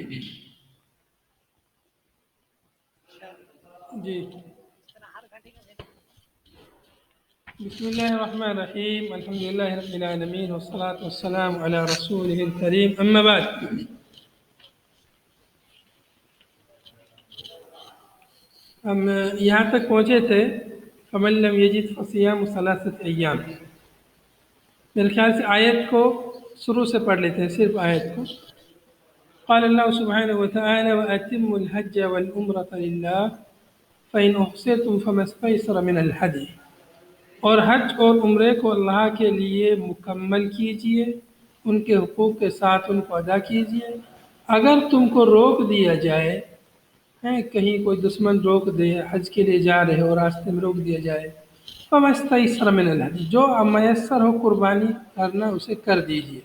جی بسم اللہ الرحمن الرحیم، الحمدللہ رب العالمین والصلاة والسلام علی رسولہ الکریم، اما بعد۔ ہم یہاں تک پہنچے تھے فمن لم یجد فصیام ثلاثۃ ایام۔ میرے خیال سے آیت کو شروع سے پڑھ لیتے ہیں، صرف آیت کو۔ قال اللہ سبحانہ وتعالی وَأَتِمُّوا الْحَجَّ وَالْعُمْرَةَ لِلَّهِ فَإِنْ أُحْصِرْتُمْ فَمَا اسْتَيْسَرَ مِنَ الْهَدْيِ۔ اور حج اور عمرے کو اللہ کے لیے مکمل کیجئے، ان کے حقوق کے ساتھ ان کو ادا کیجئے۔ اگر تم کو روک دیا جائے، کہیں کوئی دشمن روک دے، حج کے لیے جا رہے ہو، راستے میں روک دیا جائے، فَمَا اسْتَيْسَرَ مِنَ الْهَدْيِ، جو میسر ہو قربانی کرنا اسے کر دیجئے۔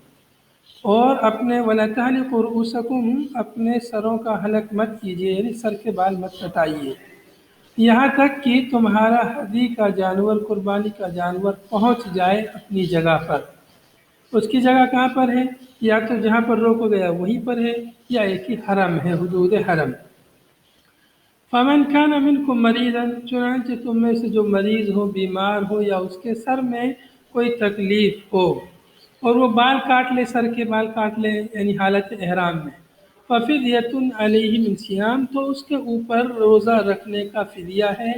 اور اپنے وَلَا تَحْلِقُوا رُؤُوسَكُمْ، اپنے سروں کا حلق مت کیجئے، یعنی سر کے بال مت کٹائیے، یہاں تک کہ تمہارا ہدی کا جانور، قربانی کا جانور پہنچ جائے اپنی جگہ پر۔ اس کی جگہ کہاں پر ہے؟ یا تو جہاں پر روکا گیا وہیں پر ہے، یا ایک ہی حرم ہے، حدود حرم۔ فمن کان منکم مریضا، چنانچہ تم میں سے جو مریض ہو، بیمار ہو، یا اس کے سر میں کوئی تکلیف ہو اور وہ بال کاٹ لے، سر کے بال کاٹ لے، یعنی حالت احرام میں، ففدیۃ علیہ من صیام، تو اس کے اوپر روزہ رکھنے کا فدیہ ہے،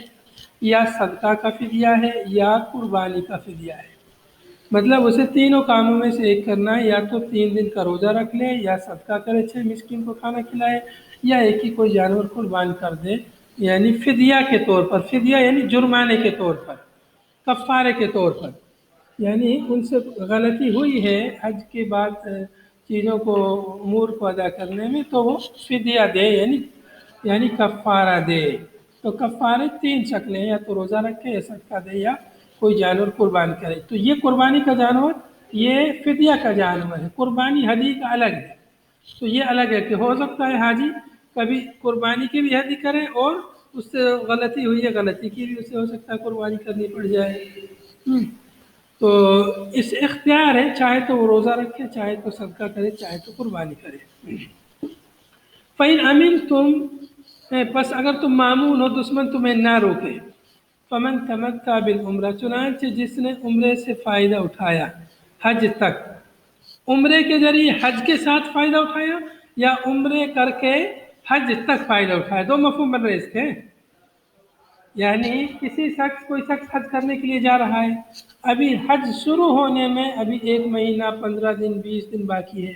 یا صدقہ کا فدیہ ہے، یا قربانی کا فدیہ ہے۔ مطلب اسے تینوں کاموں میں سے ایک کرنا ہے، یا تو 3 دن کا روزہ رکھ لے، یا صدقہ کرے 6 مسکین کو کھانا کھلائے، یا ایک ہی کوئی جانور قربان کر دے، یعنی فدیہ کے طور پر۔ فدیہ یعنی جرمانے کے طور پر، کفارے کے طور پر، یعنی ان سے غلطی ہوئی ہے حج کے بعد چیزوں کو، امور کو ادا کرنے میں، تو وہ فدیہ دے، یعنی کفارہ دے۔ تو کفارے 3 شکلیں ہیں، یا تو روزہ رکھے، یا صدقہ دے، یا کوئی جانور قربان کرے۔ تو یہ قربانی کا جانور، یہ فدیہ کا جانور ہے، قربانی ہدی کا الگ ہے۔ تو یہ الگ ہے کہ ہو سکتا ہے حاجی کبھی قربانی کی بھی ہدی کرے، اور اس سے غلطی ہوئی ہے، غلطی کی بھی اسے ہو سکتا ہے قربانی کرنی پڑ جائے۔ تو اس اختیار ہے، چاہے تو وہ روزہ رکھے، چاہے تو صدقہ کرے، چاہے تو قربانی کرے۔ فَإِنْ أَمِنْتُمْ، پس اگر تم معمون ہو، دشمن تمہیں نہ روکے، فَمَنْ تَمَتَّعَ بِالْعُمْرَةِ، چنانچہ جس نے عمرے سے فائدہ اٹھایا حج تک، عمرے کے ذریعے حج کے ساتھ فائدہ اٹھایا، یا عمرے کر کے حج تک فائدہ اٹھایا، 2 مفہوم بن رہے اس کے۔ یعنی کوئی شخص حج کرنے کے لیے جا رہا ہے، ابھی حج شروع ہونے میں ابھی 1 مہینہ 15 دن 20 دن باقی ہے،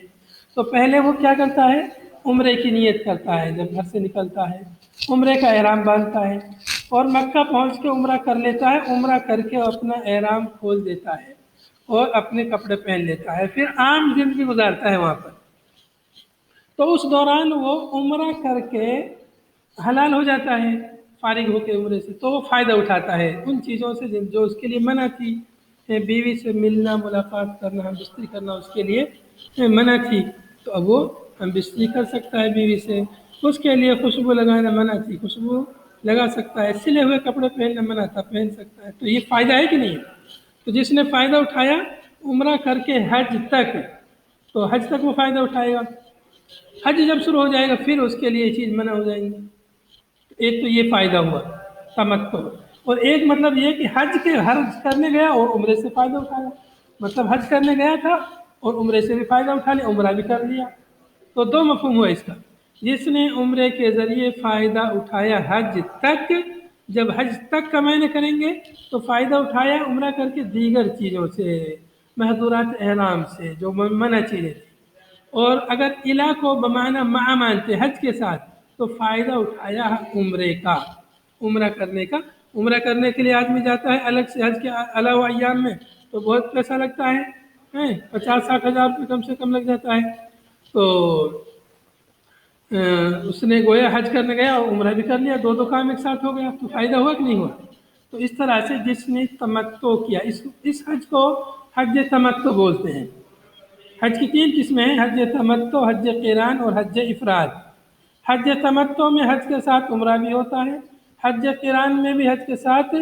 تو پہلے وہ کیا کرتا ہے؟ عمرے کی نیت کرتا ہے، جب گھر سے نکلتا ہے عمرے کا احرام باندھتا ہے، اور مکہ پہنچ کے عمرہ کر لیتا ہے، عمرہ کر کے اپنا احرام کھول دیتا ہے اور اپنے کپڑے پہن لیتا ہے، پھر عام زندگی گزارتا ہے وہاں پر۔ تو اس دوران وہ عمرہ کر کے حلال ہو جاتا ہے، فارغ ہو کے عمرے سے، تو وہ فائدہ اٹھاتا ہے ان چیزوں سے جو اس کے لیے منع تھی۔ بیوی سے ملنا، ملاقات کرنا، ہم بستری کرنا اس کے لیے منع تھی، تو اب وہ ہم بستری کر سکتا ہے بیوی سے۔ اس کے لیے خوشبو لگانا منع تھی، خوشبو لگا سکتا ہے۔ سلے ہوئے کپڑے پہننا منع تھا، پہن سکتا ہے۔ تو یہ فائدہ ہے کہ نہیں؟ تو جس نے فائدہ اٹھایا عمرہ کر کے حج تک، تو حج تک وہ فائدہ اٹھائے گا۔ حج جب شروع ہو جائے گا پھر اس کے لیے یہ چیز منع ہو جائیں گی۔ ایک تو یہ فائدہ ہوا تمتع، اور ایک مطلب یہ کہ حج کرنے گیا اور عمرے سے فائدہ اٹھایا، مطلب حج کرنے گیا تھا اور عمرے سے بھی فائدہ اٹھا لیا، عمرہ بھی کر لیا۔ تو 2 مفہوم ہوا اس کا۔ جس نے عمرے کے ذریعے فائدہ اٹھایا حج تک، جب حج تک کا معنی کریں گے تو فائدہ اٹھایا عمرہ کر کے دیگر چیزوں سے، محظورات احرام سے، جو منع چیزیں تھیں۔ اور اگر الہ کو بمعنی مع مانتے حج کے ساتھ، تو فائدہ اٹھایا عمرے کا، عمرہ کرنے کا۔ عمرہ کرنے کے لیے آدمی جاتا ہے الگ سے، حج کے علاوہ ایام میں تو بہت پیسہ لگتا ہے، 50-60 ہزار روپے کم سے کم لگ جاتا ہے۔ تو اس نے گویا حج کرنے گیا اور عمرہ بھی کر لیا، 2 کام ایک ساتھ ہو گیا، تو فائدہ ہوا کہ نہیں ہوا؟ تو اس طرح سے جس نے تمتع کیا، اس حج کو حج تمتع بولتے ہیں۔ حج کی 3 قسمیں ہیں، حج تمتع، حج قران اور حج افراد۔ حج تمتع میں حج کے ساتھ عمرہ بھی ہوتا ہے، حج قران میں بھی حج کے ساتھ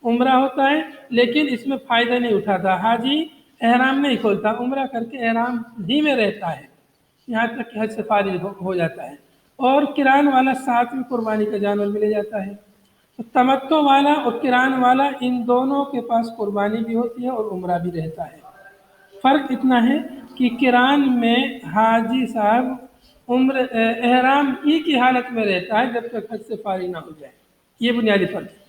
عمرہ ہوتا ہے، لیکن اس میں فائدہ نہیں اٹھاتا، حاجی احرام نہیں کھولتا، عمرہ کر کے احرام ہی میں رہتا ہے۔ یہاں تک کہ حج سے فارغ ہو جاتا ہے، اور کران والا ساتھ میں قربانی کا جانور بھی لے جاتا ہے۔ تو تمتع والا اور کران والا ان دونوں کے پاس قربانی بھی ہوتی ہے اور عمرہ بھی رہتا ہے۔ فرق اتنا ہے کہ کران میں حاجی صاحب احرام ہی کی حالت میں رہتا ہے جب تک حج سے فارغ نہ ہو جائے، یہ بنیادی فرق ہے۔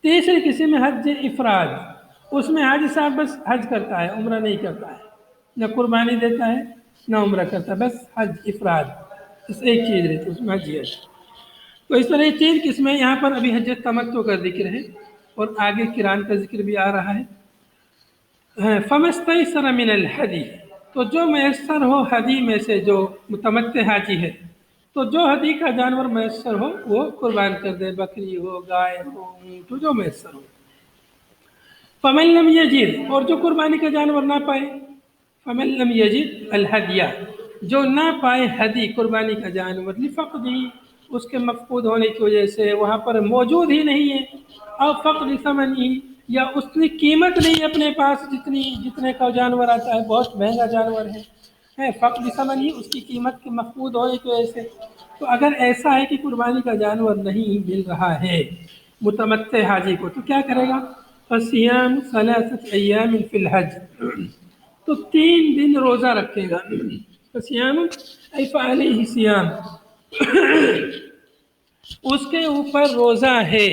تیسری قسم ہے حج افراد، اس میں حاجی صاحب بس حج کرتا ہے، عمرہ نہیں کرتا ہے، نہ قربانی دیتا ہے نہ عمرہ کرتا ہے، بس حج افراد، بس ایک چیز رہتی ہے اس میں، حج ہی حج۔ تو اس طرح یہ تین قسمیں، یہاں پر ابھی حج تمتع کا ذکر ہے اور آگے کران کا ذکر بھی آ رہا ہے۔ فَمَا اسْتَيْسَرَ مِنَ الْهَدْيِ، تو جو میسر ہو ہدی میں سے، جو متمتع حاجی ہے تو جو ہدی کا جانور میسر ہو وہ قربان کر دے، بکری ہو، گائے ہو، اونٹ ہو، جو میسر ہو۔ فَمَن لَّمْ يَجِدْ، اور جو قربانی کا جانور نہ پائے، فَمَن لَّمْ يَجِدْ الْهَدْيَ، جو نہ پائے ہدی قربانی کا جانور، لِفَقْدِهِ، اس کے مفقود ہونے کی وجہ سے وہاں پر موجود ہی نہیں ہے، اور فقد ثمنه، یا اس کی قیمت نہیں اپنے پاس جتنے کا جانور آتا ہے، بہت مہنگا جانور ہے، فقد ثمنه، اس کی قیمت کے مفقود ہونے کی وجہ سے۔ تو اگر ایسا ہے کہ قربانی کا جانور نہیں مل رہا ہے متمتع حاجی کو، تو کیا کرے گا؟ فَصِيَامُ ثَلَاثَةِ أَيَّامٍ فِي الْحَجِّ، تو 3 دن روزہ رکھے گا۔ فَصِيَامُ أَيْ فَعَلَيْهِ صِيَامٌ، اس کے اوپر روزہ ہے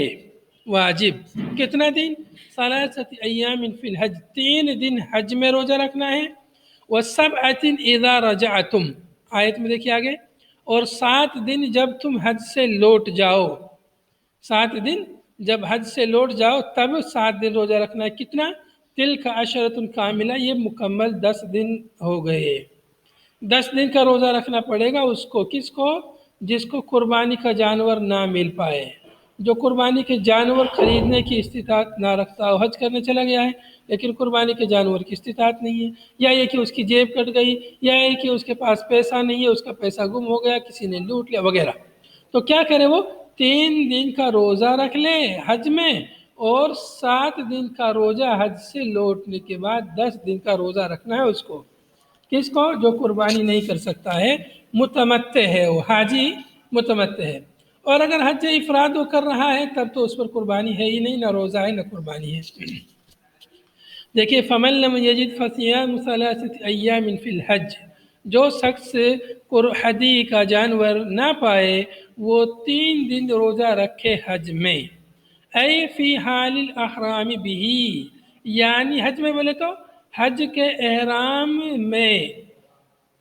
واجب۔ کتنا دن؟ ثلاثۃ ایام فی الحج، 3 دن حج میں روزہ رکھنا ہے۔ وسبعۃ اذا رجعتم، آیت میں دیکھیے آگے، اور 7 دن جب تم حج سے لوٹ جاؤ، 7 دن جب حج سے لوٹ جاؤ تب 7 دن روزہ رکھنا ہے۔ کتنا؟ تلک عشرۃ کاملہ، یہ مکمل 10 دن ہو گئے۔ 10 دن کا روزہ رکھنا پڑے گا اس کو، کس کو؟ جس کو قربانی کا جانور نہ مل پائے، جو قربانی کے جانور خریدنے کی استطاعت نہ رکھتا ہو، حج کرنے چلا گیا ہے لیکن قربانی کے جانور کی استطاعت نہیں ہے، یا یہ کہ اس کی جیب کٹ گئی، یا یہ کہ اس کے پاس پیسہ نہیں ہے، اس کا پیسہ گم ہو گیا، کسی نے لوٹ لیا وغیرہ۔ تو کیا کرے وہ؟ 3 دن کا روزہ رکھ لے حج میں، اور 7 دن کا روزہ حج سے لوٹنے کے بعد 10 دن کا روزہ رکھنا ہے اس کو۔ کس کو؟ جو قربانی نہیں کر سکتا ہے، متمتع ہے، وہ حاجی متمتع ہے۔ اور اگر حج افراد وہ کر رہا ہے تب تو اس پر قربانی ہے ہی نہیں، نہ روزہ ہے نہ قربانی ہے۔ دیکھیے فَمَن لَّمْ يَجِدْ فَصِيَامُ ثَلَاثَةِ أَيَّامٍ فِي الْحَجِّ، جو شخص ہدی کا جانور نہ پائے وہ 3 دن روزہ رکھے حج میں، اے فی حال الاحرام بھی، یعنی حج میں بولے تو حج کے احرام میں،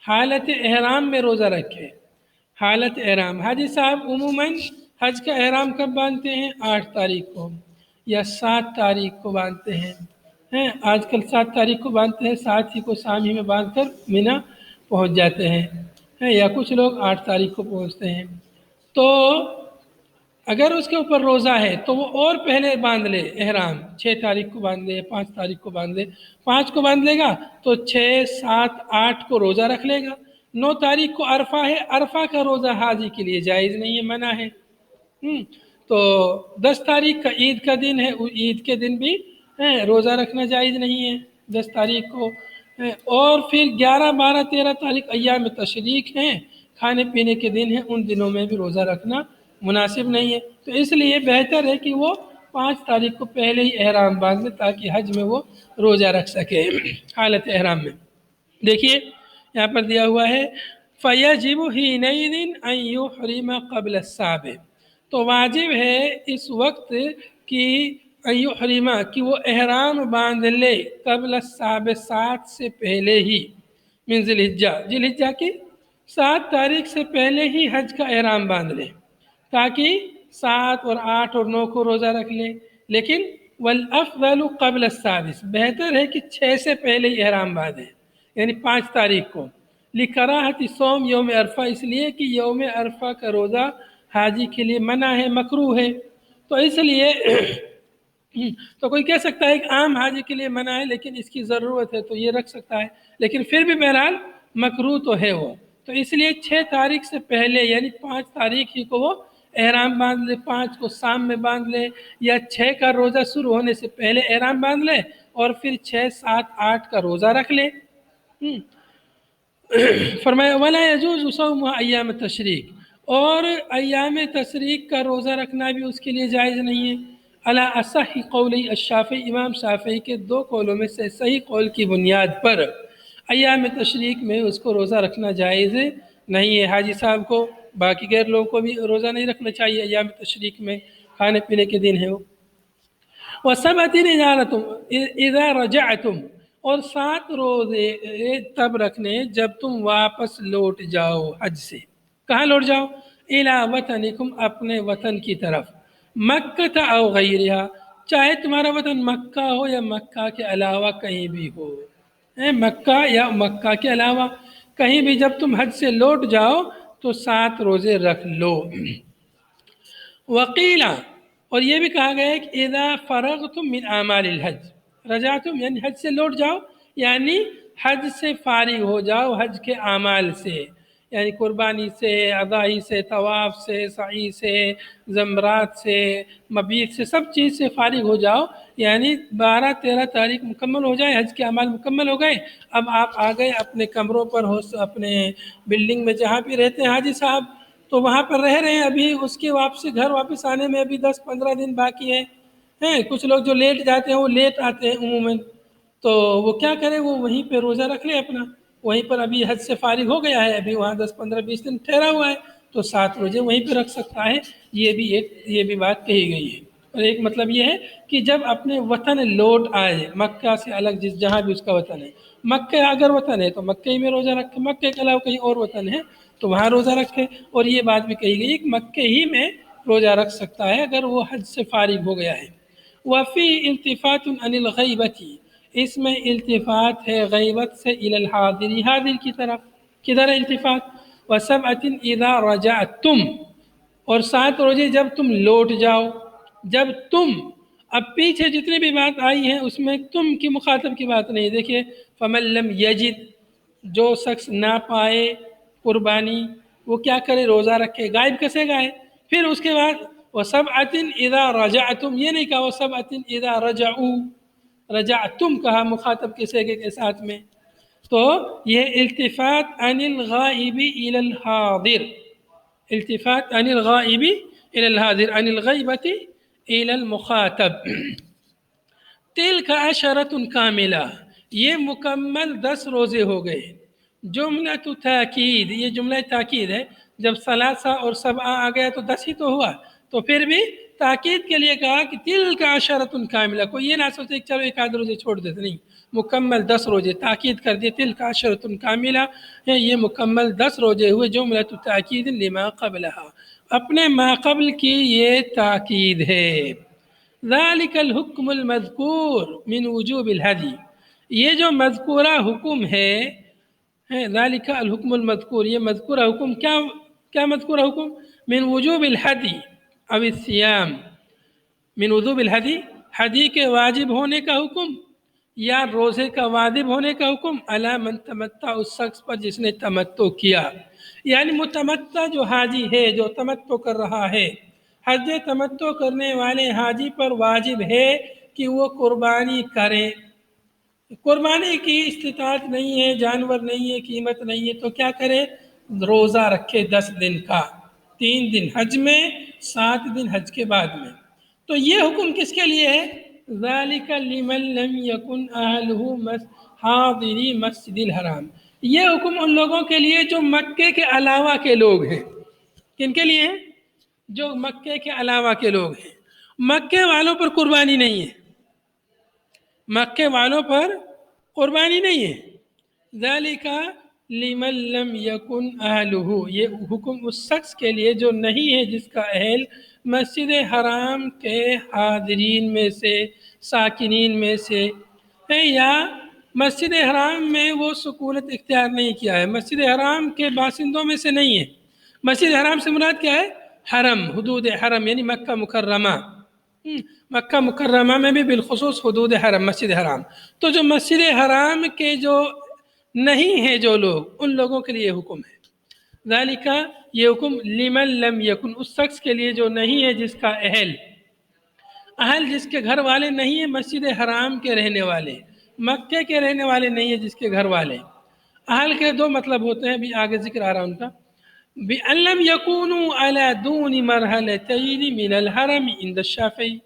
حالت احرام میں روزہ رکھے۔ حالت احرام، حاجی صاحب عموماً حج کا احرام کب باندھتے ہیں؟ 8 تاریخ کو یا 7 تاریخ کو باندھتے ہیں، آج کل 7 تاریخ کو باندھتے ہیں، 7 ہی کو شام ہی میں باندھ کر مینا پہنچ جاتے ہیں، یا کچھ لوگ 8 تاریخ کو پہنچتے ہیں۔ تو اگر اس کے اوپر روزہ ہے تو وہ اور پہلے باندھ لے احرام، 6 تاریخ کو باندھ لے، 5 تاریخ کو باندھ لے، 5 کو باندھ لے گا تو 6، 7، 8 کو روزہ رکھ لے گا۔ 9 تاریخ کو عرفہ ہے، عرفہ کا روزہ حاجی کے لیے جائز نہیں ہے، منع ہے۔ تو 10 تاریخ کا عید کا دن ہے، عید کے دن بھی روزہ رکھنا جائز نہیں ہے 10 تاریخ کو۔ اور پھر 11، 12، 13 تاریخ ایام تشریق ہیں، کھانے پینے کے دن ہیں، ان دنوں میں بھی روزہ رکھنا مناسب نہیں ہے۔ تو اس لیے بہتر ہے کہ وہ 5 تاریخ کو پہلے ہی احرام باندھ لے تاکہ حج میں وہ روزہ رکھ سکے حالت احرام میں۔ دیکھیے یہاں پر دیا ہوا ہے فَيَجِبُ حِينَئِذٍ أَن يُحْرِمَ قَبْلَ السَّابِعِ، تو واجب ہے اس وقت کہ أن يحرم، کہ وہ احرام باندھ لے قبل السابع، 7 سے پہلے ہی، من ذی الحجہ، ذی الحجہ کی 7 تاریخ سے پہلے ہی حج کا احرام باندھ لے تاکہ 7 اور 8 اور 9 کو روزہ رکھ لے۔ لیکن والافضل قبل السادس، بہتر ہے کہ 6 سے پہلے ہی احرام باندھے، یعنی 5 تاریخ کو، لکراہت صوم یوم عرفہ، اس لیے کہ یوم عرفہ کا روزہ حاجی کے لیے منع ہے، مکروہ ہے۔ تو اس لیے تو کوئی کہہ سکتا ہے کہ عام حاجی کے لیے منع ہے لیکن اس کی ضرورت ہے تو یہ رکھ سکتا ہے، لیکن پھر بھی بہرحال مکروہ تو ہے وہ۔ تو اس لیے 6 تاریخ سے پہلے یعنی 5 تاریخ ہی کو وہ احرام باندھ لے، 5 کو شام میں باندھ لے، یا 6 کا روزہ شروع ہونے سے پہلے احرام باندھ لے اور پھر 6، 7، 8 کا روزہ رکھ لے۔ فرمایا ولا یجوز صوم ایام تشریق، اور ایام تشریق کا روزہ رکھنا بھی اس کے لیے جائز نہیں ہے۔ علی اصح قول الشافعی، امام شافعی کے دو قولوں میں سے صحیح قول کی بنیاد پر ایام تشریق میں اس کو روزہ رکھنا جائز نہیں ہے۔ حاجی صاحب کو، باقی غیر لوگوں کو بھی روزہ نہیں رکھنا چاہیے ایام تشریق میں، کھانے پینے کے دن ہے وہ۔ وَسَبْعَةٍ اِذَا رَجَعْتُمْ، اور 7 روزے تب رکھنے جب تم واپس لوٹ جاؤ حج سے۔ کہاں لوٹ جاؤ؟ اِلَىٰ وطنکم، اپنے وطن کی طرف، مکہ او غیرہا، چاہے تمہارا وطن مکہ ہو یا مکہ کے علاوہ کہیں بھی ہو، مکہ یا مکہ کے علاوہ کہیں بھی جب تم حج سے لوٹ جاؤ تو 7 روزے رکھ لو۔ وقیلا، اور یہ بھی کہا گیا ہے کہ اذا فرغتم من اعمال الحج، رجعتم یعنی حج سے لوٹ جاؤ، یعنی حج سے فارغ ہو جاؤ، حج کے اعمال سے، یعنی قربانی سے، اضاحی سے، طواف سے، سعی سے، زمرات سے، مبیت سے، سب چیز سے فارغ ہو جاؤ، یعنی 12-13 تاریخ مکمل ہو جائے، حج کے اعمال مکمل ہو گئے، اب آپ آ گئے اپنے کمروں پر، ہو اپنے بلڈنگ میں جہاں بھی رہتے ہیں حاجی صاحب، تو وہاں پر رہ رہے ہیں، ابھی اس کے واپسی گھر واپس آنے میں ابھی 10-15 دن باقی ہیں۔ کچھ لوگ جو لیٹ جاتے ہیں وہ لیٹ آتے ہیں عموماً، تو وہ کیا کرے، وہ وہیں پہ روزہ رکھ لے اپنا، وہیں پر ابھی حج سے فارغ ہو گیا ہے، ابھی وہاں 10-15-20 دن ٹھہرا ہوا ہے، تو 7 روزے وہیں پہ رکھ سکتا ہے۔ یہ بھی بات کہی گئی ہے۔ اور ایک مطلب یہ ہے کہ جب اپنے وطن لوٹ آئے، مکہ سے الگ جہاں بھی اس کا وطن ہے، مکہ اگر وطن ہے تو مکہ ہی میں روزہ رکھے، مکہ کے علاوہ کہیں اور وطن ہے تو وہاں روزہ رکھے۔ اور یہ بات بھی کہی گئی کہ مکہ ہی میں روزہ رکھ سکتا ہے اگر وہ حج سے فارغ ہو گیا ہے۔ وفی التفات عن الغیبت، اس میں التفات ہے غیبت سے الی الحاضر، حاضر کی طرف، کدھر ہے التفات؟ وسبعۃ اذا رجعتم، اور 7 روزے جب تم لوٹ جاؤ، جب تم، اب پیچھے جتنی بھی بات آئی ہے اس میں تم کی مخاطب کی بات نہیں، دیکھیے فمن لم یجد، جو شخص نہ پائے قربانی، وہ کیا کرے، روزہ رکھے، غائب کیسے گئے؟ پھر اس کے بعد وَسَبْعَةٍ اِذَا رَجَعْتُمْ، یہ نہیں کہا وَسَبْعَةٍ اِذَا رَجَعُوا، رجعتم کہا مخاطب کے صیغے کے ساتھ میں، تو یہ التفات عن الغائب الی الحاضر، التفات عن الغائب الی الحاضر، عن الغیبت الی المخاطب۔ تلک عشرۃ کاملہ، یہ مکمل 10 روزے ہو گئے۔ جملہ تاکید، یہ جملہ تاکید ہے، جب ثلاثہ اور سبعہ آ گیا تو 10 ہی تو ہوا، تو پھر بھی تاکید کے لیے کہا کہ تلک عشرۃ کاملہ، کوئی یہ نہ سوچے کہ چلو ایک آدھ روزے چھوڑ دیتے، نہیں، مکمل 10 روزے، تاکید کر دیے تلک عشرۃ کاملہ، یہ مکمل 10 روزے ہوئے، جملہ تاکید لما قبلہا، اپنے ما قبل کی یہ تاکید ہے۔ ذالک الحکم المذکور من وجوب الہدی، یہ جو مذکورہ حکم ہے، ذالک الحکم المذکور، یہ مذکورہ حکم، کیا مذکورہ حکم؟ من وجوب الہدی او الصیام، من وجوب الہدی، ہدی کے واجب ہونے کا حکم یا روزے کا واجب ہونے کا حکم، علی من تمتع، اس شخص پر جس نے تمتع کیا، یعنی متمتع جو حاجی ہے، جو تمتع کر رہا ہے، حج تمتع کرنے والے حاجی پر واجب ہے کہ وہ قربانی کرے۔ قربانی کی استطاعت نہیں ہے، جانور نہیں ہے، قیمت نہیں ہے، تو کیا کرے؟ روزہ رکھے 10 دن کا، 3 دن حج میں، 7 دن حج کے بعد میں۔ تو یہ حکم کس کے لیے ہے؟ ذالک لمن لم یکن اہلہ حاضری مسجد الحرام، یہ حکم ان لوگوں کے لیے جو مکے کے علاوہ کے لوگ ہیں۔ کن کے لیے ہیں؟ جو مکے کے علاوہ کے لوگ ہیں۔ مکے والوں پر قربانی نہیں ہے، مکے والوں پر قربانی نہیں ہے۔ ذالک لمن لم یکن اہلہ، یہ حکم اس شخص کے لیے جو نہیں ہے، جس کا اہل مسجد حرام کے حاضرین میں سے، ساکنین میں سے ہے، یا مسجد حرام میں وہ سکونت اختیار نہیں کیا ہے، مسجد حرام کے باشندوں میں سے نہیں ہے۔ مسجد حرام سے مراد کیا ہے؟ حرم، حدود حرم، یعنی مکہ مکرمہ، مکہ مکرمہ میں بھی بالخصوص حدود حرم، مسجد حرام۔ تو جو مسجد حرام کے جو نہیں ہیں جو لوگ، ان لوگوں کے لیے حکم ہے۔ ذالک، یہ حکم لمن لم یکن، اس شخص کے لیے جو نہیں ہے، جس کا اہل جس کے گھر والے نہیں ہیں مسجد حرام کے رہنے والے، مکے کے رہنے والے نہیں ہیں، جس کے گھر والے اہل کے دو مطلب ہوتے ہیں، بھی آگے ذکر آ رہا ان کا. بِأَن لَمْ يَكُونُوا عَلَى دُونِ مَرْحَلَتَيْنِ مِنَ الْحَرَمِ عِنْدَ الشَّافِعِيِّ،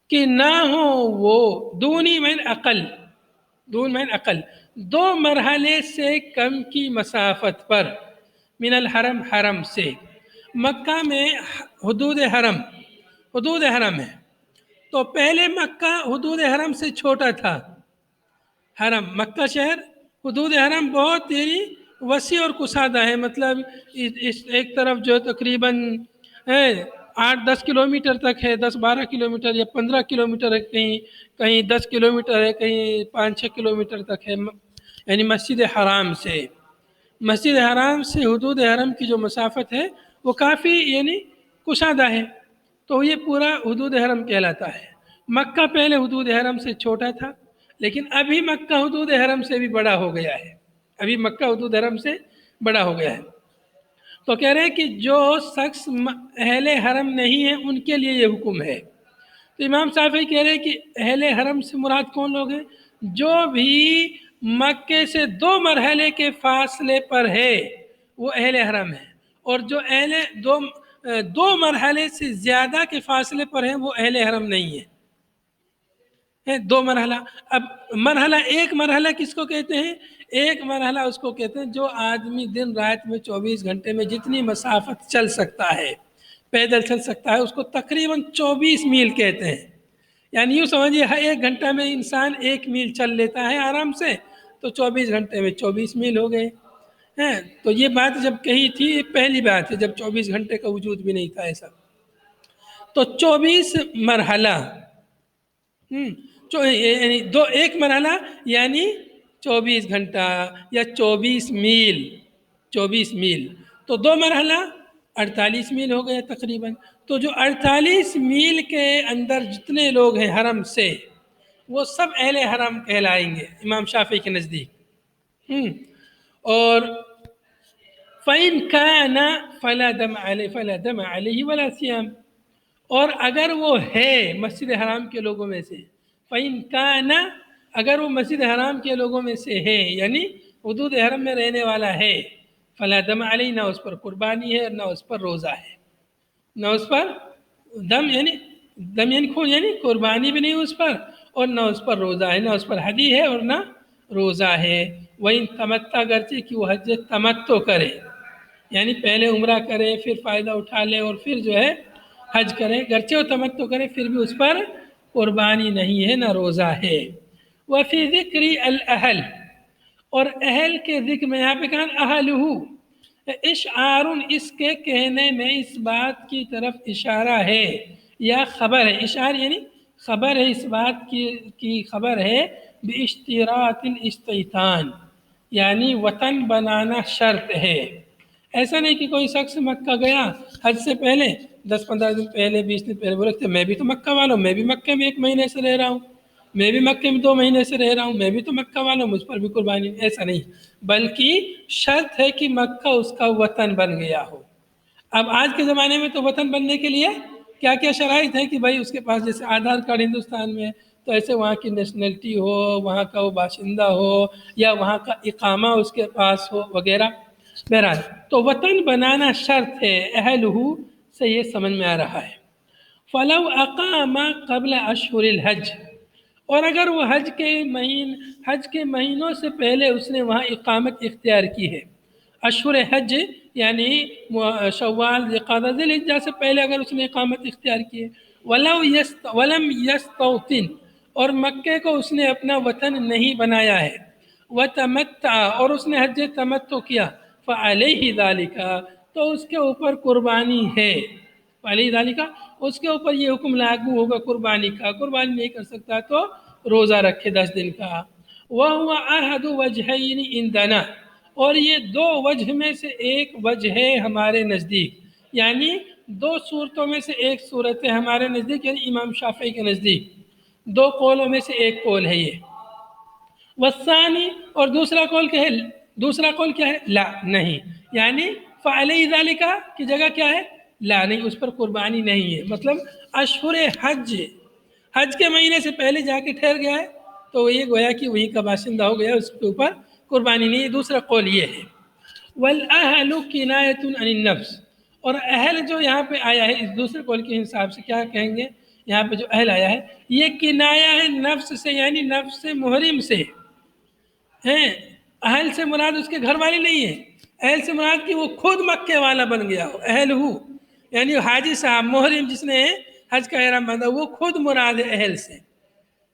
کہ نہ ہو وہ دونی من عقل، دون من عقل، دو مرحلے سے کم کی مسافت پر، من الحرم حرم سے. مکہ میں حدود حرم، حدود حرم ہے، تو پہلے مکہ حدود حرم سے چھوٹا تھا. حرم مکہ شہر حدود حرم بہت یعنی وسیع اور کشادہ ہے، مطلب اس ایک طرف جو تقریباً 8-10 کلومیٹر تک ہے، 10-12 کلومیٹر یا 15 کلومیٹر ہے، کہیں کہیں 10 کلومیٹر ہے، کہیں 5-6 کلومیٹر تک ہے، یعنی مسجد حرام سے. مسجد حرام سے حدود حرم کی جو مسافت ہے وہ کافی یعنی کشادہ ہے، تو یہ پورا حدود حرم کہلاتا ہے. مکہ پہلے حدود حرم سے چھوٹا تھا، لیکن ابھی مکہ حدود حرم سے بھی بڑا ہو گیا ہے، ابھی مکہ حدود حرم سے بڑا ہو گیا ہے. تو کہہ رہے ہیں کہ جو شخص اہل حرم نہیں ہے ان کے لیے یہ حکم ہے. تو امام شافعی کہہ رہے ہیں کہ اہل حرم سے مراد کون لوگ ہیں؟ جو بھی مکے سے 2 مرحلے کے فاصلے پر ہے وہ اہل حرم ہے، اور جو اہل 2 مرحلے سے زیادہ کے فاصلے پر ہیں وہ اہل حرم نہیں ہے. 2 مرحلہ. اب مرحلہ، ایک مرحلہ کس کو کہتے ہیں؟ ایک مرحلہ اس کو کہتے ہیں جو آدمی دن رات میں 24 گھنٹے میں جتنی مسافت چل سکتا ہے، پیدل چل سکتا ہے، اس کو تقریباً 24 میل کہتے ہیں. یعنی یوں سمجھیے ہر 1 گھنٹہ میں انسان 1 میل چل لیتا ہے آرام سے، تو 24 گھنٹے میں 24 میل ہو گئے ہیں. تو یہ بات جب کہی تھی، یہ پہلی بات ہے جب 24 گھنٹے کا وجود بھی نہیں تھا ایسا. تو 24 مرحلہ، یعنی ایک مرحلہ یعنی 24 گھنٹہ یا 24 میل، 24 میل. تو 2 مرحلہ 48 میل ہو گئے تقریباً. تو جو 48 میل کے اندر جتنے لوگ ہیں حرم سے، وہ سب اہل حرم کہلائیں گے امام شافعی کے نزدیک. اور فَإِنْ كَانَ فَلَا دَمَ عَلَيْهِ وَلَا صِيَامَ، اور اگر وہ ہے مسجد حرام کے لوگوں میں سے، فَإِنْ كَانَ، اگر وہ مسجد حرام کے لوگوں میں سے ہے یعنی حدود حرم میں رہنے والا ہے، فَلَا دَمَ عَلَيْهِ، نہ اس پر قربانی ہے، نہ اس پر روزہ ہے. نہ اس پر دم یعنی خون یعنی قربانی بھی نہیں اس پر، اور نہ اس پر روزہ ہے، نہ اس پر ہدی ہے اور نہ روزہ ہے. وَإِن تَمَتَّعَ، گرچہ کہ وہ حج تمتع کرے، یعنی پہلے عمرہ کرے پھر فائدہ اٹھا لے اور پھر جو ہے حج کرے، گرچہ وہ تمتع کرے پھر بھی اس پر قربانی نہیں ہے، نہ روزہ ہے. وَفِي ذِكْرِ الْأَهْلِ، اور اہل کے ذکر میں یہاں پہ کہا اہلہ، اشعار، اس کے کہنے میں اس بات کی طرف اشارہ ہے یا خبر ہے. اشعار یعنی خبر ہے، اس بات کی خبر ہے باشتراط الاستیطان، یعنی وطن بنانا شرط ہے. ایسا نہیں کہ کوئی شخص مکہ گیا حج سے پہلے 10-15 دن پہلے 20 دن پہلے بولے کہ میں بھی تو مکہ والا ہوں، میں بھی مکہ میں 1 مہینے سے رہ رہا ہوں، میں بھی مکہ میں 2 مہینے سے رہ رہا ہوں، میں بھی تو مکہ والا ہوں، مجھ پر بھی قربانی. ایسا نہیں، بلکہ شرط ہے کہ مکہ اس کا وطن بن گیا ہو. اب آج کے زمانے میں تو وطن بننے کے لیے کیا کیا شرائط ہے کہ بھائی اس کے پاس جیسے آدھار کارڈ ہندوستان میں ہے تو ایسے وہاں کی نیشنلٹی ہو، وہاں کا وہ باشندہ ہو، یا وہاں کا اقامہ اس کے پاس ہو وغیرہ. بہرحال تو وطن بنانا شرط ہے، اہلہ سے یہ سمجھ میں آ رہا ہے. فلو اقام قبل اشہر الحج، اور اگر وہ حج کے مہینوں سے پہلے اس نے وہاں اقامت اختیار کی ہے. اشہر حج یعنی شوال، ذوالقعدہ، ذی الحجہ سے پہلے اگر اس نے اقامت اختیار کی ہے. ولم یستوطن، اور مکے کو اس نے اپنا وطن نہیں بنایا ہے. وتمتع، اور اس نے حج تمتع کیا. فعلیہ ذالک، تو اس کے اوپر قربانی ہے. فعلیہ ذالک، اس کے اوپر یہ حکم لاگو ہوگا قربانی کا. قربانی نہیں کر سکتا تو روزہ رکھے 10 دن کا. وَهُوَ أَحَدُ وَجْهَيْنِ عِنْدَنَا، اور یہ 2 وجہ میں سے ایک وجہ ہے ہمارے نزدیک، یعنی 2 صورتوں میں سے ایک صورت ہے ہمارے نزدیک، یعنی امام شافعی کے نزدیک 2 قولوں میں سے ایک قول ہے یہ. والثانی، اور دوسرا قول کیا ہے؟ دوسرا قول کیا ہے؟ لا، نہیں، یعنی فعلی ذالک کی جگہ کیا ہے؟ لا، نہیں، اس پر قربانی نہیں ہے. مطلب اشہر حج کے مہینے سے پہلے جا کے ٹھہر گیا ہے تو یہ گویا کہ وہیں کا باشندہ ہو گیا، اس کے اوپر قربانی نہیں. دوسرا قول یہ ہے والأہل کنایۃ عن النفس، اور اہل جو یہاں پہ آیا ہے اس دوسرے قول کے حساب سے کیا کہیں گے، یہاں پہ جو اہل آیا ہے یہ کنایا ہے نفس سے، یعنی نفس محرم سے ہیں. اہل سے مراد اس کے گھر والے نہیں ہے، اہل سے مراد کہ وہ خود مکے والا بن گیا ہو. اہل ہو یعنی حاجی صاحب محرم جس نے حج کا احرام باندھا وہ خود مراد ہے اہل سے.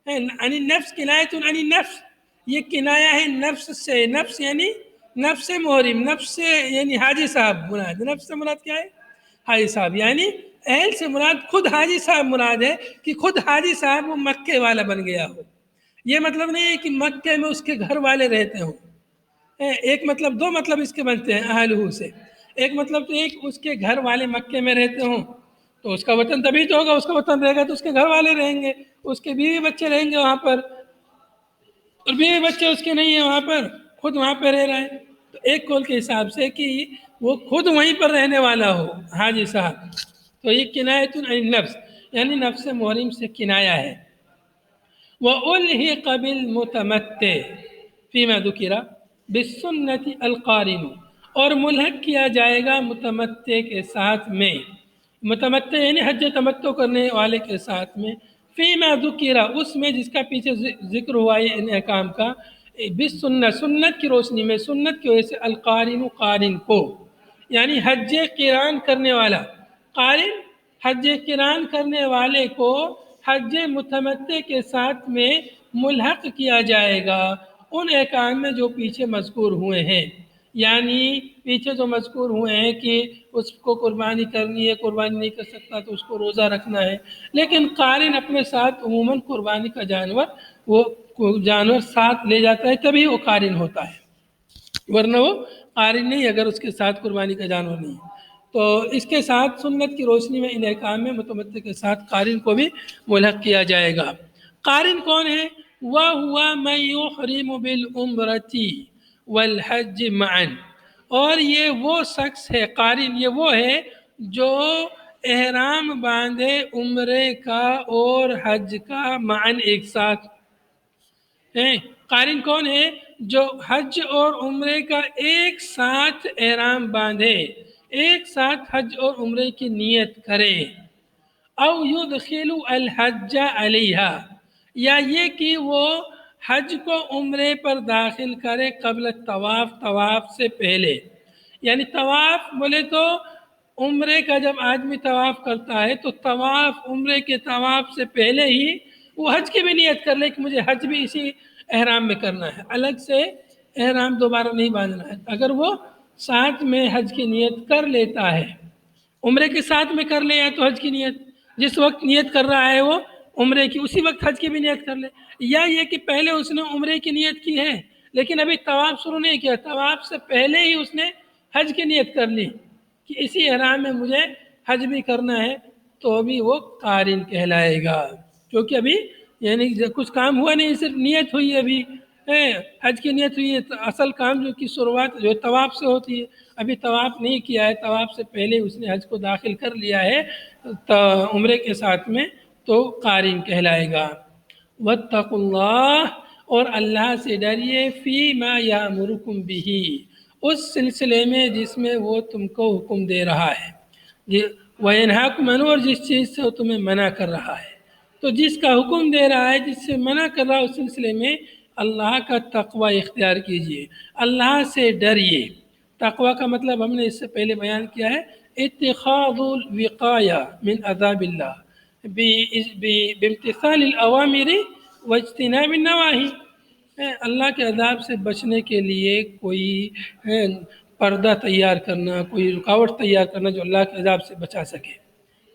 عن النفس کنایۃ عن النفس، یہ کنایا ہے نفس سے. نفس یعنی نفس محرم، نفس سے یعنی حاجی صاحب مراد. نفس سے مراد کیا ہے؟ حاجی صاحب. یعنی اہل سے مراد خود حاجی صاحب مراد ہے کہ خود حاجی صاحب وہ مکے والا بن گیا ہو. یہ مطلب نہیں ہے کہ مکے میں اس کے گھر والے رہتے ہوں. ایک مطلب، دو مطلب اس کے بنتے ہیں اہلہ سے. ایک مطلب تو ایک اس کے گھر والے مکے میں رہتے ہوں تو اس کا وطن تبھی تو ہوگا، اس کا وطن رہے گا تو اس کے گھر والے رہیں گے، اس کے بیوی بچے رہیں گے وہاں پر، اور بیوی بچے اس کے نہیں ہیں وہاں پر، خود وہاں پہ رہ رہے ہیں. تو ایک قول کے حساب سے کہ وہ خود وہیں پر رہنے والا ہو حاجی صاحب، تو یہ کنایۃ عن النفس یعنی نفس محرم سے کنایا ہے. وَأُلْحِقَ بِالْمُتَمَتِّعِ فِيمَا ذُكِرَ بِالسُّنَّةِ الْقَارِنُ، اور ملحق کیا جائے گا متمتع کے ساتھ میں، متمتع یعنی حج تمتع کرنے والے کے ساتھ میں، فیما ذکر اس میں جس کا پیچھے ذکر ہوا ہے ان احکام کا، بالسنت سنت کی روشنی میں، سنت کی وجہ سے، القارن قارن کو یعنی حج قران کرنے والا، قارن حج قران کرنے والے کو حج متمتع کے ساتھ میں ملحق کیا جائے گا ان احکام میں جو پیچھے مذکور ہوئے ہیں. یعنی پیچھے جو مذکور ہوئے ہیں کہ اس کو قربانی کرنی ہے، قربانی نہیں کر سکتا تو اس کو روزہ رکھنا ہے، لیکن قارن اپنے ساتھ عموماً قربانی کا جانور وہ جانور ساتھ لے جاتا ہے تبھی وہ قارن ہوتا ہے، ورنہ وہ قارن نہیں اگر اس کے ساتھ قربانی کا جانور نہیں ہے. تو اس کے ساتھ سنت کی روشنی میں ان احکام میں متمتع کے ساتھ قارن کو بھی ملحق کیا جائے گا. قارن کون ہے؟ وَهُوَ مَن يُحْرِمُ بِالْعُمْرَةِ وَالْحَجِّ مَعًا، اور یہ وہ شخص ہے، قارن یہ وہ ہے جو احرام باندھے عمرے کا اور حج کا معاً ایک ساتھ. قارن کون ہے؟ جو حج اور عمرے کا ایک ساتھ احرام باندھے، ایک ساتھ حج اور عمرے کی نیت کرے. او یدخل الحج علیہا، یا یہ کہ وہ حج کو عمرے پر داخل کرے قبل طواف، طواف سے پہلے. یعنی طواف بولے تو عمرے کا جب آدمی طواف کرتا ہے تو طواف عمرے کے طواف سے پہلے ہی وہ حج کی بھی نیت کر لے کہ مجھے حج بھی اسی احرام میں کرنا ہے، الگ سے احرام دوبارہ نہیں باندھنا ہے. اگر وہ ساتھ میں حج کی نیت کر لیتا ہے، عمرے کے ساتھ میں کر لے یا تو حج کی نیت جس وقت نیت کر رہا ہے وہ عمرے کی اسی وقت حج کی بھی نیت کر لے، یا یہ کہ پہلے اس نے عمرے کی نیت کی ہے لیکن ابھی طواف شروع نہیں کیا، طواف سے پہلے ہی اس نے حج کی نیت کر لی کہ اسی احرام میں مجھے حج بھی کرنا ہے، تو ابھی وہ قارن کہلائے گا، کیونکہ ابھی یعنی کچھ کام ہوا نہیں، صرف نیت ہوئی ہے، ابھی حج کی نیت ہوئی ہے. اصل کام جو کی شروعات جو طواف سے ہوتی ہے، ابھی طواف نہیں کیا ہے، طواف سے پہلے اس نے حج کو داخل کر لیا ہے عمرے کے ساتھ میں، تو قارن کہلائے گا. واتقوا اللہ، اور اللہ سے ڈریے، فی ما یامرکم بہ، اس سلسلے میں جس میں وہ تم کو حکم دے رہا ہے، وینہاکم عنہ، اور جس چیز سے وہ تمہیں منع کر رہا ہے. تو جس کا حکم دے رہا ہے، جس سے منع کر رہا ہے، اس سلسلے میں اللہ کا تقوی اختیار کیجئے، اللہ سے ڈریے. تقوی کا مطلب ہم نے اس سے پہلے بیان کیا ہے، اتخاذ الوقایہ من عذاب اللہ بامتثال الاوامر واجتناب النواہی. اللہ کے عذاب سے بچنے کے لیے کوئی پردہ تیار کرنا، کوئی رکاوٹ تیار کرنا جو اللہ کے عذاب سے بچا سکے.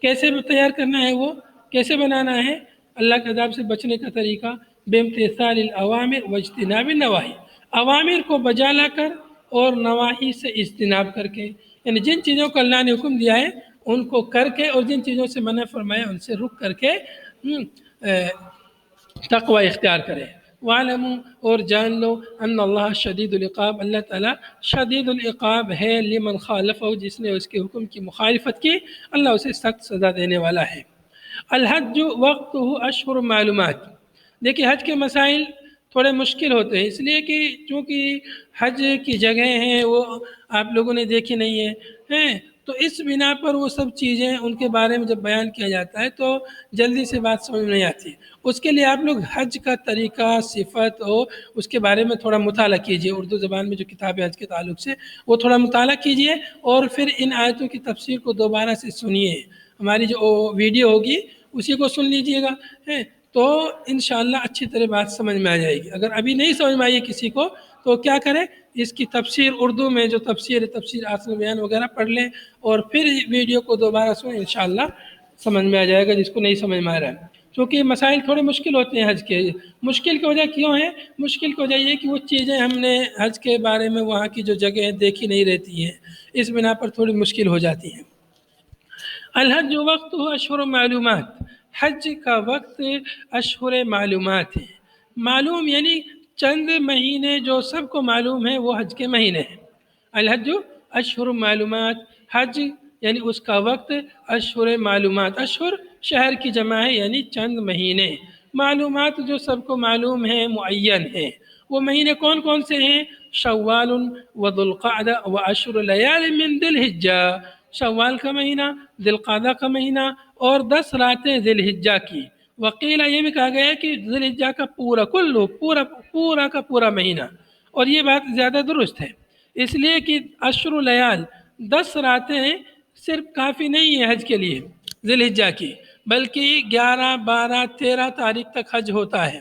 کیسے تیار کرنا ہے، وہ کیسے بنانا ہے اللہ کے عذاب سے بچنے کا طریقہ؟ بامتثال الاوامر واجتناب النواہی، اوامر کو بجا لا کر اور نواہی سے اجتناب کر کے، یعنی جن چیزوں کو اللہ نے حکم دیا ہے ان کو کر کے، اور جن چیزوں سے منع فرمایا ان سے رک کر کے تقوی اختیار کرے. وَعْلَمُوا، اور جان لو، ان اللہ شدید العقاب، اللہ تعالیٰ شدید العقاب ہے، لمن خالفہ، جس نے اس کے حکم کی مخالفت کی، اللہ اسے سخت سزا دینے والا ہے. الحج وقتہ اشہر معلومات، دیکھیے حج کے مسائل تھوڑے مشکل ہوتے ہیں، اس لیے کہ چونکہ حج کی جگہیں ہیں وہ آپ لوگوں نے دیکھی نہیں ہیں تو اس بنا پر وہ سب چیزیں ان کے بارے میں جب بیان کیا جاتا ہے تو جلدی سے بات سمجھ میں نہیں آتی۔ اس کے لیے آپ لوگ حج کا طریقہ، صفت ہو، اس کے بارے میں تھوڑا مطالعہ کیجئے، اردو زبان میں جو کتاب ہے حج کے تعلق سے وہ تھوڑا مطالعہ کیجئے، اور پھر ان آیتوں کی تفسیر کو دوبارہ سے سنیے۔ ہماری جو ویڈیو ہوگی اسی کو سن لیجئے گا، تو انشاءاللہ اچھی طرح بات سمجھ میں آ جائے گی۔ اگر ابھی نہیں سمجھ میں آئی کسی کو تو کیا کرے، اس کی تفسیر اردو میں جو تفسیر آصل بیان وغیرہ پڑھ لیں اور پھر ویڈیو کو دوبارہ سنیں، انشاءاللہ سمجھ میں آ جائے گا جس کو نہیں سمجھ میں آ رہا ہے۔ کیونکہ مسائل تھوڑے مشکل ہوتے ہیں حج کے۔ مشکل کی وجہ کیوں ہے؟ مشکل کی وجہ یہ کہ وہ چیزیں ہم نے حج کے بارے میں وہاں کی جو جگہیں دیکھی نہیں رہتی ہیں، اس بنا پر تھوڑی مشکل ہو جاتی ہیں۔ الحج وقت ہو اشہر معلومات، حج کا وقت اشہر معلومات ہے۔ معلوم یعنی چند مہینے جو سب کو معلوم ہے وہ حج کے مہینے ہیں۔ الحج اشہر معلومات، حج یعنی اس کا وقت اشہر معلومات، اشہر شہر کی جمع ہے یعنی چند مہینے، معلومات جو سب کو معلوم ہیں، معین ہیں۔ وہ مہینے کون کون سے ہیں؟ شوال و ذو القعدہ و اشہر لیال من ذی الحجہ، شوال کا مہینہ، ذی القعدہ کا مہینہ اور 10 راتیں ذی الحجہ کی۔ وقیل یہ بھی کہا گیا ہے کہ ذی الحجہ کا پورا کا پورا مہینہ، اور یہ بات زیادہ درست ہے، اس لیے کہ اشہر لیال 10 راتیں صرف کافی نہیں ہے حج کے لیے ذی الحجہ کی، بلکہ 11، 12، 13 تاریخ تک حج ہوتا ہے،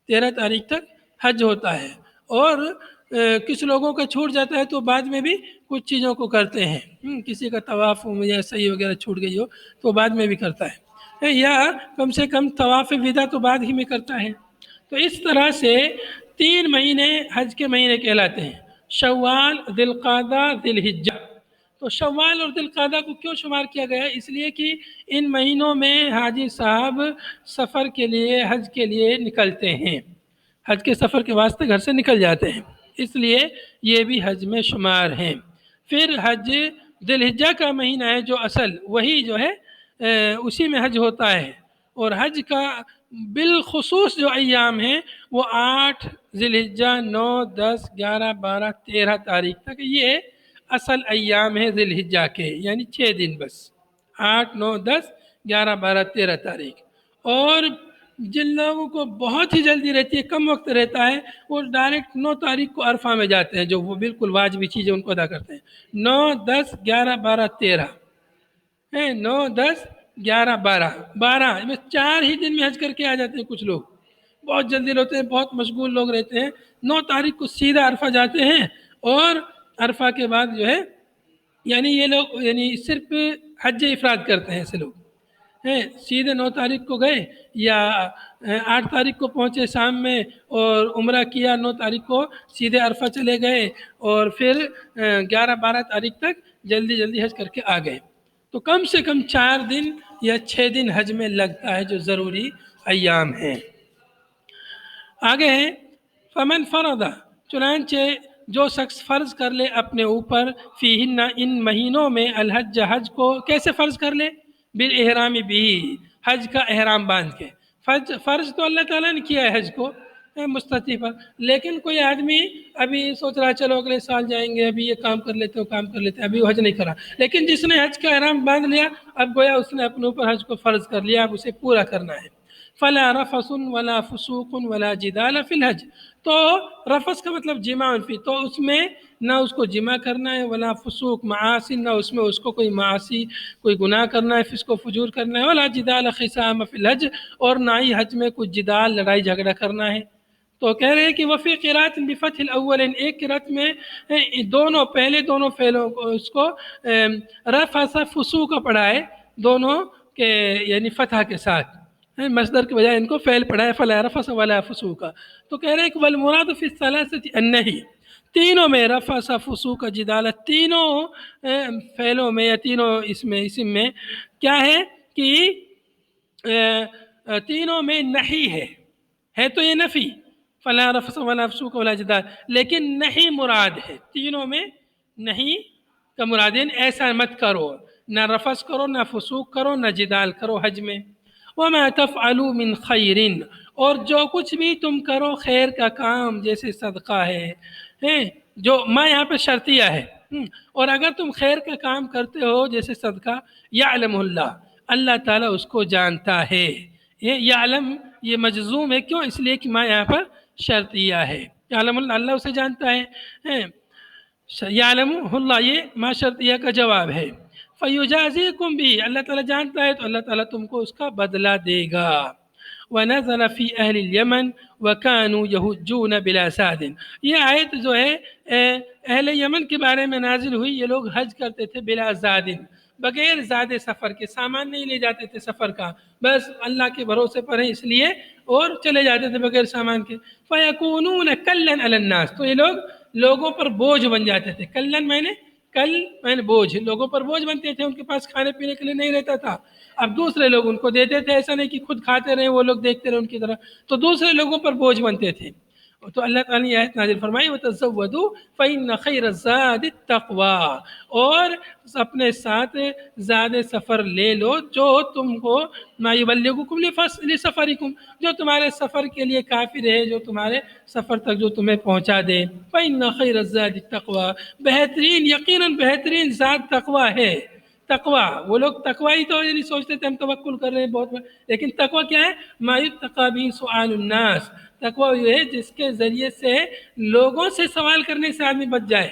13 تاریخ تک حج ہوتا ہے۔ اور کچھ لوگوں کا چھوٹ جاتا ہے تو بعد میں بھی کچھ چیزوں کو کرتے ہیں، کسی کا طواف یا سعی وغیرہ چھوٹ گئی ہو تو بعد میں بھی کرتا ہے، یا کم سے کم طواف وداع تو بعد ہی میں کرتا ہے۔ تو اس طرح سے 3 مہینے حج کے مہینے کہلاتے ہیں، شوال، ذی القعدہ، ذی الحجہ۔ تو شوال اور ذی القعدہ کو کیوں شمار کیا گیا ہے؟ اس لیے کہ ان مہینوں میں حاجی صاحب سفر کے لیے، حج کے لیے نکلتے ہیں، حج کے سفر کے واسطے گھر سے نکل جاتے ہیں، اس لیے یہ بھی حج میں شمار ہیں۔ پھر حج ذی الحجہ کا مہینہ ہے جو اصل، وہی جو ہے اسی میں حج ہوتا ہے، اور حج کا بالخصوص جو ایام ہیں وہ 8 ذی الحجہ، 9، 10، 11، 12، 13 تاریخ تک، یہ اصل ایام ہیں ذی الحجہ کے، یعنی 6 دن بس، 8، 9، 10، 11، 12، 13 تاریخ۔ اور جن لوگوں کو بہت ہی جلدی رہتی ہے، کم وقت رہتا ہے، وہ ڈائریکٹ 9 تاریخ کو عرفہ میں جاتے ہیں، جو وہ بالکل واجبی چیزیں ان کو ادا کرتے ہیں۔ 9، 10، 11، 12، 13، 9، 10، 11، 12 میں 4 ہی دن میں حج کر کے آ جاتے ہیں۔ کچھ لوگ بہت جلدی ہوتے ہیں، بہت مشغول لوگ رہتے ہیں، 9 تاریخ کو سیدھا عرفہ جاتے ہیں، اور عرفہ کے بعد جو ہے یعنی یہ لوگ یعنی صرف حج افراد کرتے ہیں، ایسے لوگ سیدھے 9 تاریخ کو گئے یا 8 تاریخ کو پہنچے شام میں اور عمرہ کیا، 9 تاریخ کو سیدھے عرفہ چلے گئے، اور پھر 11، 12 تاریخ تک جلدی حج کر کے آ گئے۔ تو کم سے کم 4 دن یا 6 دن حج میں لگتا ہے، جو ضروری ایام ہیں۔ آگے ہیں فمن فرض، چنانچہ جو شخص فرض کر لے اپنے اوپر، فیہن ان مہینوں میں، الحج حج کو، کیسے فرض کر لے؟ بالاحرام بھی، حج کا احرام باندھ کے۔ فرض تو اللہ تعالیٰ نے کیا ہے حج کو مستطیع پر، لیکن کوئی آدمی ابھی سوچ رہا ہے چلو اگلے سال جائیں گے، ابھی یہ کام کر لیتے ہیں، ابھی وہ حج نہیں کرا، لیکن جس نے حج کا احرام باندھ لیا، اب گویا اس نے اپنے اوپر حج کو فرض کر لیا، اب اسے پورا کرنا ہے۔ فلا رفث ولا فسوق ولا جدال فی الحج، تو رفث کا مطلب جماع فی، تو اس میں نہ اس کو جماع کرنا ہے، ولا فسوق معاصی، نہ اس میں اس کو کوئی معاصی، کوئی گناہ کرنا ہے، فسق و فجور کرنا ہے، ولا جدال خصام فی الحج، اور نہ ہی حج میں کچھ جدال، لڑائی جھگڑا کرنا ہے۔ تو کہہ رہے ہیں کہ وفی قرات بفتح الاول، ایک قرات میں دونوں پہلے دونوں فعلوں کو، اس کو رفث فسوق پڑھا ہے، دونوں کے یعنی فتح کے ساتھ، مصدر کے بجائے ان کو فعل پڑھا ہے، فلا رفث ولا فسوق۔ تو کہہ رہے ہیں کہ والمراد فی الثلاثه النہی، تینوں میں رفث، فسوق، جدالت، تینوں فعلوں میں یا تینوں اسم میں کیا ہے کہ تینوں میں نہی ہے تو یہ نفی، فلا رفث ولا فسوق ولا جدال، لیکن نہیں مراد ہے، تینوں میں نہیں کا مراد ہے ایسا مت کرو، نہ رفث کرو، نہ فسوق کرو، نہ جدال کرو حج میں۔ وما تفعلوا من خیر، اور جو کچھ بھی تم کرو خیر کا کام جیسے صدقہ ہے جو ماں یہاں پہ شرطیہ ہے، اور اگر تم خیر کا کام کرتے ہو جیسے صدقہ، یعلم اللہ، اللہ تعالیٰ اس کو جانتا ہے۔ یہ یعلم یہ مجزوم ہے، کیوں؟ اس لیے کہ ماں یہاں پر شرطیہ ہے، یعلم اللہ، اللہ اسے جانتا ہے۔ یعلم اللہ یہ ما شرطیہ کا جواب ہے۔ فیجازیکم بھی، اللہ تعالیٰ جانتا ہے تو اللہ تعالیٰ تم کو اس کا بدلہ دے گا۔ وَنَزَلَ فِي أَهْلِ الْيَمَنِ وَكَانُوا يَهُجُّونَ بِلَا زَادٍ، یہ آیت جو ہے اہل یمن کے بارے میں نازل ہوئی، یہ لوگ حج کرتے تھے بلا زادن، بغیر زاد سفر کے، سامان نہیں لے جاتے تھے سفر کا، بس اللہ کے بھروسے پر ہیں اس لیے، اور چلے جاتے تھے بغیر سامان کے۔ فَيَكُونُونَ كَلًّا عَلَى النَّاسِ، تو یہ لوگوں پر بوجھ بن جاتے تھے۔ کلن میں نے بوجھ، لوگوں پر بوجھ بنتے تھے، ان کے پاس کھانے پینے کے لیے نہیں رہتا تھا، اب دوسرے لوگ ان کو دیتے تھے، ایسا نہیں کہ خود کھاتے رہے وہ لوگ دیکھتے رہے ان کی طرح، تو دوسرے لوگوں پر بوجھ بنتے تھے۔ تو اللہ تعالیٰ نے یہ آیت نازل فرمائی، وَتَزَوَّدُوا فَإِنَّ خَيْرَ الزَّادِ التَّقْوَىٰ، اور اپنے ساتھ زاد سفر لے لو جو تم کو مَا يُبَلِّغُكُمْ لِسَفَرِكُمْ، جو تمہارے سفر کے لیے کافی رہے، جو تمہارے سفر تک جو تمہیں پہنچا دے۔ فَإِنَّ خَيْرَ الزَّادِ التَّقْوَىٰ، بہترین، یقیناً بہترین زاد تقویٰ ہے۔ تقویٰ، وہ لوگ تقویٰ ہی تو نہیں سوچتے تھے ہم توکل کر رہے ہیں بہت بڑا، لیکن تقویٰ کیا ہے؟ ما یتقی بہ سؤال الناس، تقویٰ یہ ہے جس کے ذریعے سے لوگوں سے سوال کرنے سے آدمی بچ جائے۔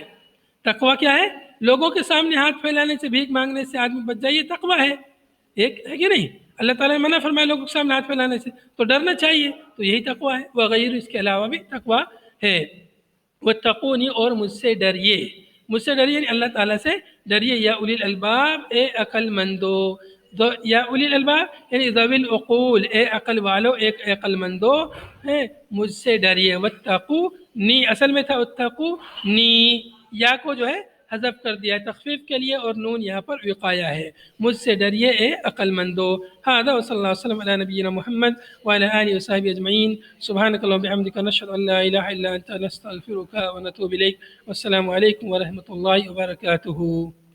تقویٰ کیا ہے؟ لوگوں کے سامنے ہاتھ پھیلانے سے، بھیک مانگنے سے آدمی بچ جائے، یہ تقویٰ ہے، ایک ہے کہ نہیں؟ اللہ تعالیٰ نے منع فرمایا لوگوں کے سامنے ہاتھ پھیلانے سے، تو ڈرنا چاہیے، تو یہی تقویٰ ہے۔ وغیر اس کے علاوہ بھی تقویٰ ہے۔ واتقونی، اور مجھ سے ڈریے، مجھ سے ڈریے یعنی اللہ تعالیٰ سے ڈریے، یا اولی الالباب، اے عقل مندو، یا اولی الالباب یعنی ذوی العقول، اے عقل والو، ایک عقل مندو ہے، مجھ سے ڈریے۔ واتقونی، اصل میں تھا واتقونی، یا کو جو ہے حذف کر دیا ہے تخفیف کے لیے، اور نون یہاں پر وقایا ہے، مجھ سے ڈریے اے عقل مندو۔ ھذا وصلی اللہ وسلم علی نبینا محمد وعلی آلہ وصحبہ اجمعین۔ سبحانک اللہم وبحمدک، نشہد ان لا الہ الا انت، نستغفرک ونتوب الیک۔ والسلام علیکم ورحمۃ اللہ وبرکاتہ۔